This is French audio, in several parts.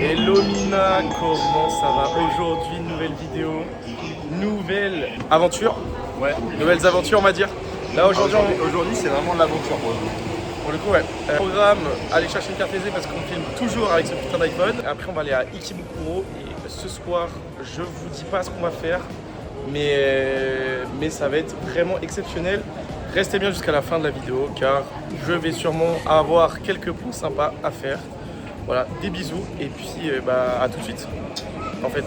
Hello Mina, comment ça va aujourd'hui? Nouvelle vidéo, nouvelle aventure. Ouais. Nouvelles aventures on va dire. Là aujourd'hui c'est vraiment l'aventure pour le coup ouais. Programme, aller chercher une carte SD parce qu'on filme toujours avec ce putain d'iPhone. Après on va aller à Ikebukuro et ce soir je vous dis pas ce qu'on va faire. Mais ça va être vraiment exceptionnel. Restez bien jusqu'à la fin de la vidéo car je vais sûrement avoir quelques points sympas à faire. Voilà, des bisous et puis à tout de suite en fait.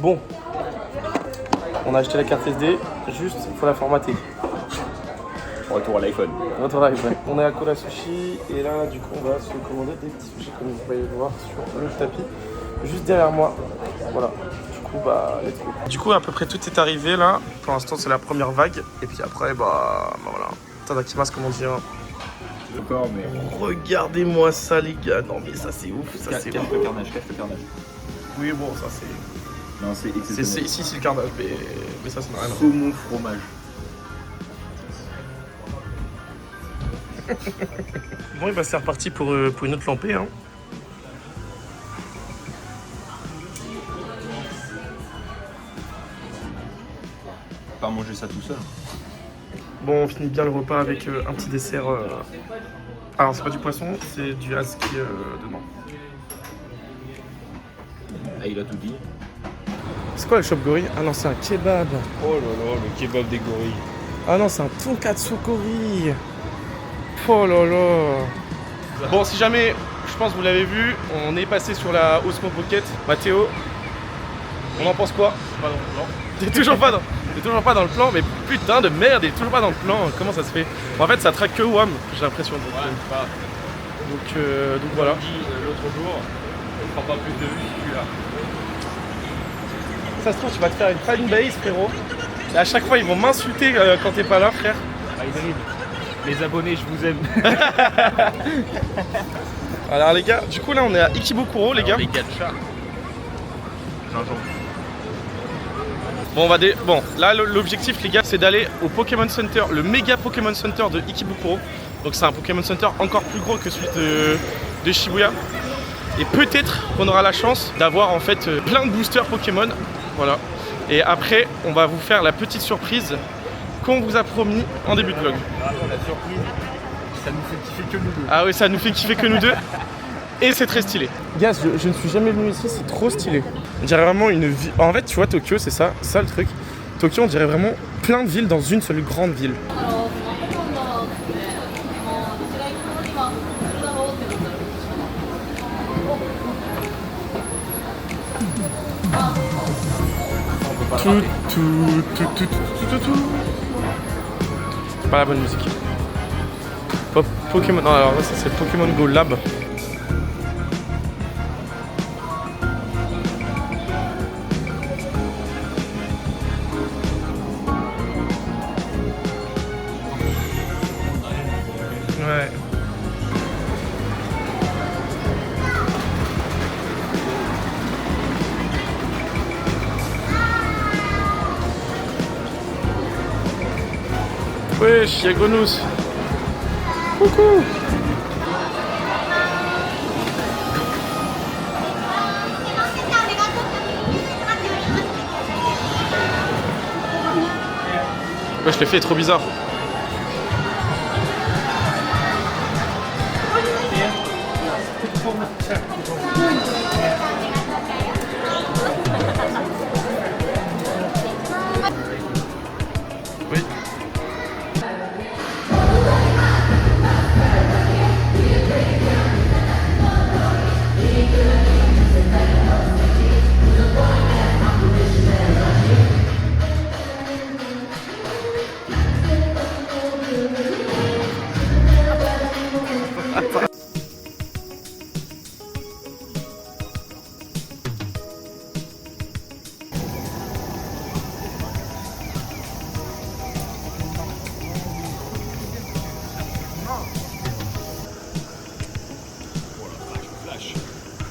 Bon, on a acheté la carte SD, juste il faut la formater. Retour à l'iPhone. Retour à l'iPhone. On est à Kura Sushi et là du coup on va se commander des petits sushis comme vous pouvez le voir sur le tapis, juste derrière moi. Voilà, du coup let's go. Du coup à peu près tout est arrivé là, pour l'instant c'est la première vague et puis après voilà. Tadakimasu comme on dit hein. D'accord mais... Regardez-moi ça les gars, non mais ça c'est ouf, ça c'est ouf. Cache le carnage. Oui bon ça c'est... Non, c'est exceptionnel. Ici c'est le carnage, mais ça n'a rien à voir. Saumon fromage. Bon, c'est reparti pour une autre lampée. Hein. Pas manger ça tout seul. Bon, on finit bien le repas avec un petit dessert. Alors, c'est pas du poisson, c'est du aski dedans. Ah, il a tout dit. C'est quoi le shop gorille? Ah non, c'est un kebab. Oh là là, le kebab des gorilles. Ah non, c'est un tonkatsu gorille. Oh là là. Bon, si jamais, je pense que vous l'avez vu, on est passé sur la Osmo Pocket. Mathéo, on en pense quoi? Pas dans le plan. T'es toujours pas dans le plan, mais putain de merde, il est toujours pas dans le plan. Comment ça se fait? En fait, ça traque que WAM, j'ai l'impression. Donc voilà. L'autre jour, on prend pas plus de vues que celui-là. Ça se trouve, tu vas te faire une fanbase, frérot. Et à chaque fois, ils vont m'insulter quand t'es pas là, frère. Les abonnés, je vous aime. Alors les gars, du coup là on est à Ikebukuro les gars. Les gacha. Bon là l'objectif les gars c'est d'aller au Pokémon Center, le méga Pokémon Center de Ikebukuro. Donc c'est un Pokémon Center encore plus gros que celui de Shibuya. Et peut-être qu'on aura la chance d'avoir en fait plein de boosters Pokémon. Voilà. Et après on va vous faire la petite surprise qu'on vous a promis en début de vlog. La surprise, ça nous fait kiffer que nous deux. Ah oui, ça nous fait kiffer que nous deux. Et c'est très stylé. Gars, je ne suis jamais venu ici, c'est trop stylé. On dirait vraiment une ville. En fait, tu vois, Tokyo, c'est ça le truc. Tokyo, on dirait vraiment plein de villes dans une seule grande ville. C'est pas la bonne musique. Pokémon. Non, alors là, ça c'est Pokémon Go Lab. Ouais. Wesh, y'a Grenous. Coucou. Ouais, je l'ai fait, trop bizarre. Oui.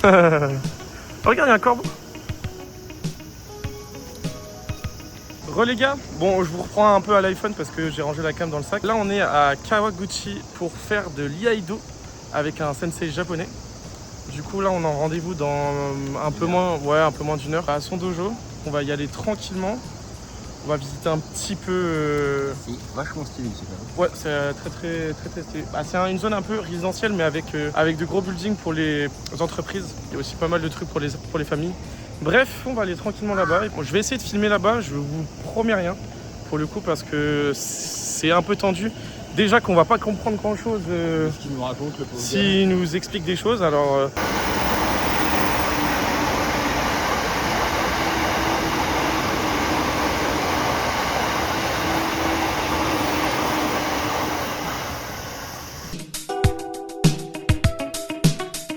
Regarde, il y a un corbeau. Les gars, bon je vous reprends un peu à l'iPhone parce que j'ai rangé la cam dans le sac. Là on est à Kawaguchi pour faire de l'iaido avec un sensei japonais. Du coup là on a rendez-vous dans un peu moins d'une heure à son dojo. On va y aller tranquillement. On va visiter un petit peu. C'est vachement stylé ici quand même. Ouais, c'est très stylé. Bah, c'est une zone un peu résidentielle mais avec de gros buildings pour les entreprises. Il y a aussi pas mal de trucs pour les familles. Bref, on va aller tranquillement là-bas. Bon, je vais essayer de filmer là-bas, je vous promets rien pour le coup parce que c'est un peu tendu. Déjà qu'on va pas comprendre grand-chose Ce qu'il nous raconte, le pauvre gars. s'il nous explique des choses. Alors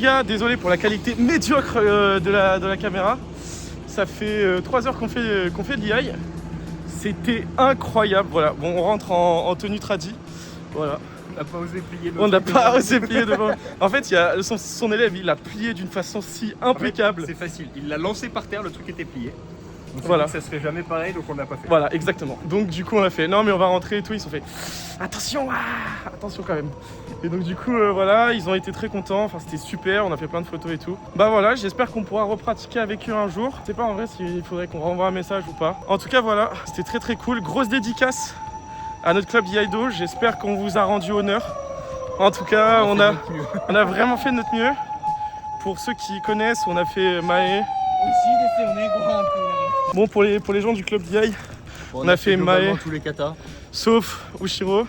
gars, désolé pour la qualité médiocre de la caméra. Ça fait 3 heures qu'on fait de l'IA. C'était incroyable. Voilà, bon, on rentre en tenue tradi. Voilà. On n'a pas osé plier le On n'a truc pas devant. osé plier devant. En fait, il y a son élève, il l'a plié d'une façon si impeccable. C'est facile. Il l'a lancé par terre, le truc était plié. On s'est Voilà. dit que ça se fait jamais pareil, donc on l'a pas fait. Voilà, exactement. Donc du coup, on a fait non mais on va rentrer et tout. Ils se sont fait attention, attention quand même. Et donc du coup, voilà, ils ont été très contents. Enfin, c'était super. On a fait plein de photos et tout. Bah voilà, j'espère qu'on pourra repratiquer avec eux un jour. Je sais pas en vrai s'il faudrait qu'on renvoie un message ou pas. En tout cas, voilà, c'était très cool. Grosse dédicace à notre club d'Iaido. J'espère qu'on vous a rendu honneur. En tout cas, on a vraiment fait de notre mieux. Pour ceux qui connaissent, on a fait Mae. Bon, pour les gens du club d'IA, on a fait globalement Mae. tous les katas. Sauf Ushiro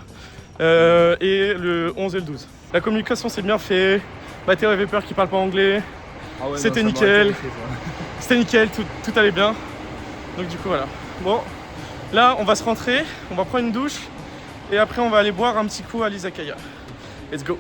et le 11 et le 12. La communication s'est bien fait. Mathéo avait peur qu'il parle pas anglais. Ah ouais, C'était non, ça m'aurait nickel. intéressé, ça. C'était nickel, tout allait bien. Donc du coup voilà. Bon, là on va se rentrer, on va prendre une douche et après on va aller boire un petit coup à l'izakaya. Let's go.